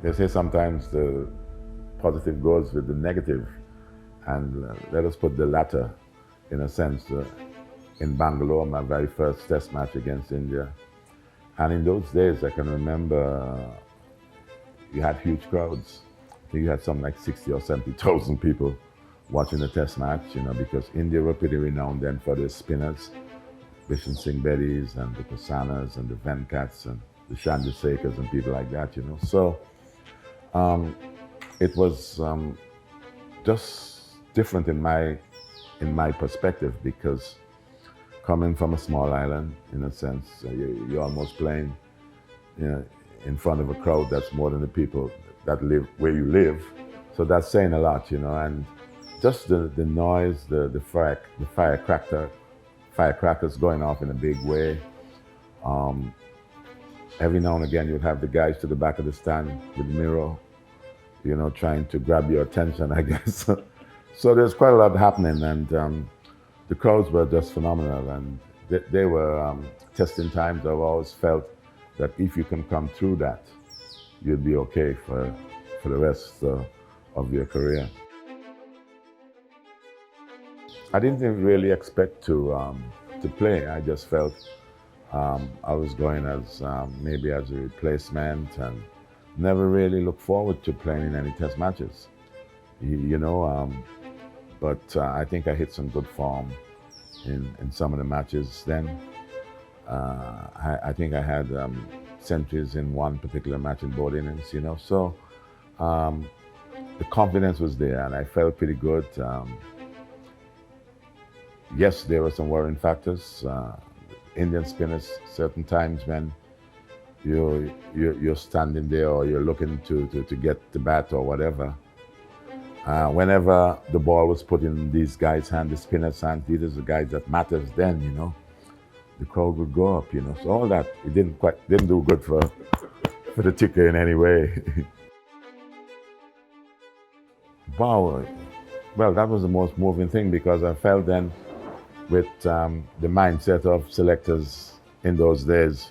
They say sometimes the positive goes with the negative, and let us put the latter in a sense. In Bangalore, my very first test match against India. And in those days, I can remember you had huge crowds. I think you had something like 60 or 70,000 people watching the test match, because India were pretty renowned then for their spinners, Bishan Singh Bedis and the Prasannas and the Venkats and the Chandrasekhars and people like that. So it was just different in my perspective, because coming from a small island, in a sense, you're almost playing, in front of a crowd that's more than the people that live where you live. So that's saying a lot, and just the noise, the firecrackers going off in a big way. Every now and again, you'd have the guys to the back of the stand with the mirror, trying to grab your attention, I guess. So there's quite a lot happening, and the crowds were just phenomenal, and they were testing times. I've always felt that if you can come through that, you'll be okay for the rest of your career. I didn't even really expect to play. I just felt I was going as maybe as a replacement, and never really looked forward to playing in any test matches. But I think I hit some good form in some of the matches then. I think I had centuries in one particular match in both innings, so the confidence was there, and I felt pretty good. Yes, there were some worrying factors. Indian spinners, certain times when you're standing there or you're looking to get the bat or whatever, whenever the ball was put in these guys' hands, the spinners' hands, these are the guys that matters then, the crowd would go up, So all that, it didn't do good for the ticker in any way. Wow. Well, that was the most moving thing, because I felt then with the mindset of selectors in those days,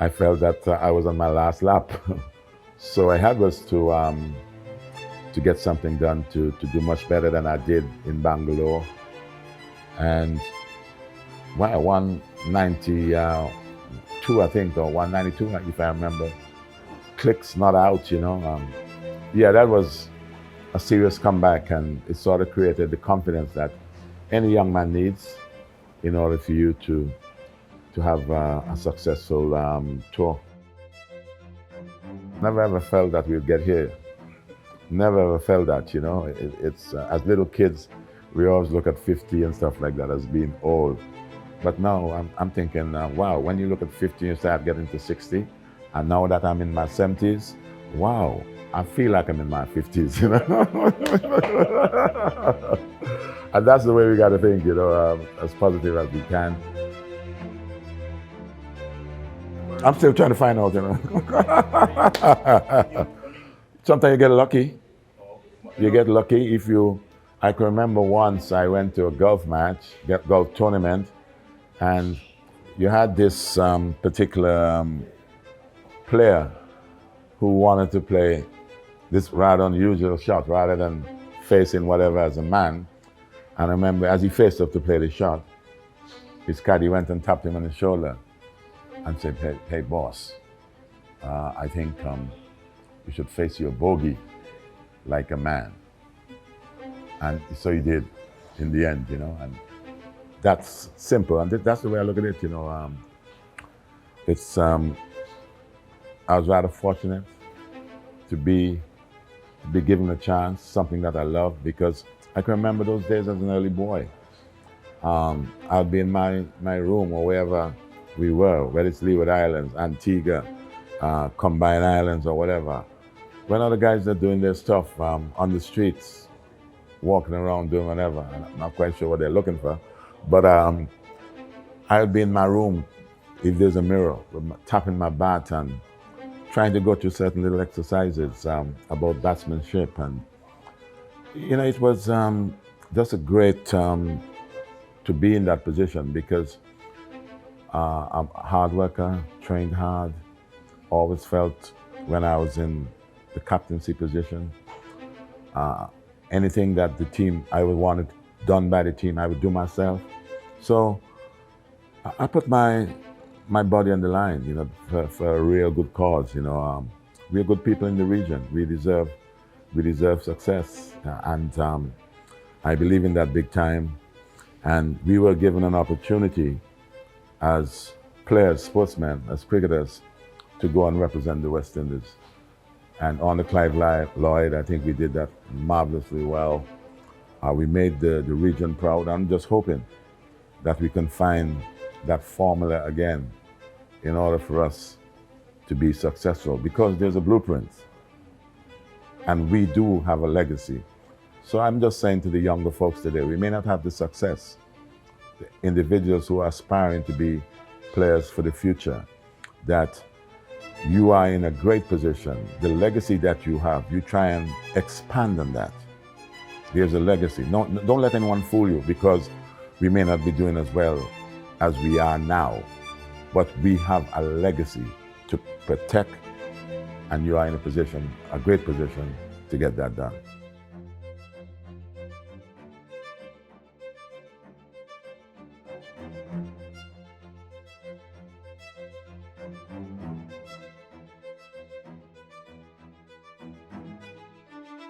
I felt that I was on my last lap. So I had was to get something done to do much better than I did in Bangalore. And when I won 92, I think, or 192, if I remember, clicks not out, Yeah, that was a serious comeback, and it sort of created the confidence that any young man needs in order for you to have a successful tour. Never ever felt that we'd get here. Never ever felt that, It's as little kids, we always look at 50 and stuff like that as being old. But now I'm thinking, wow, when you look at 50, you start getting to 60. And now that I'm in my 70s, wow, I feel like I'm in my 50s, And that's the way we got to think, as positive as we can. I'm still trying to find out, Sometimes you get lucky. You get lucky if you. I can remember once I went to a golf tournament, and you had this particular player who wanted to play this rather unusual shot rather than facing whatever as a man. And I remember as he faced up to play the shot, his caddy went and tapped him on the shoulder and said, hey boss, I think you should face your bogey like a man. And so he did in the end, and that's simple. And that's the way I look at it, It's, I was rather fortunate to be given a chance, something that I love, because I can remember those days as an early boy. I'd be in my room or wherever we were, whether it's Leeward Islands, Antigua, Combined Islands or whatever. When other guys are doing their stuff on the streets, walking around doing whatever, I'm not quite sure what they're looking for, but I'd be in my room, if there's a mirror, tapping my bat and trying to go through certain little exercises about batsmanship. And, it was just a great to be in that position, because I'm a hard worker, trained hard, always felt when I was in the captaincy position. Anything that the team, I would want it done by the team, I would do myself. So I put my body on the line, you know, for a real good cause. You know, we're good people in the region. We deserve success, and I believe in that big time. And we were given an opportunity as players, sportsmen, as cricketers, to go and represent the West Indies. And on the Clive Lloyd, I think we did that marvelously well. We made the region proud. I'm just hoping that we can find that formula again in order for us to be successful, because there's a blueprint and we do have a legacy. So I'm just saying to the younger folks today, we may not have the success, the individuals who are aspiring to be players for the future, that you are in a great position. The legacy that you have, you try and expand on that. There's a legacy. Don't let anyone fool you, because we may not be doing as well as we are now, but we have a legacy to protect, and you are in a position, a great position, to get that done.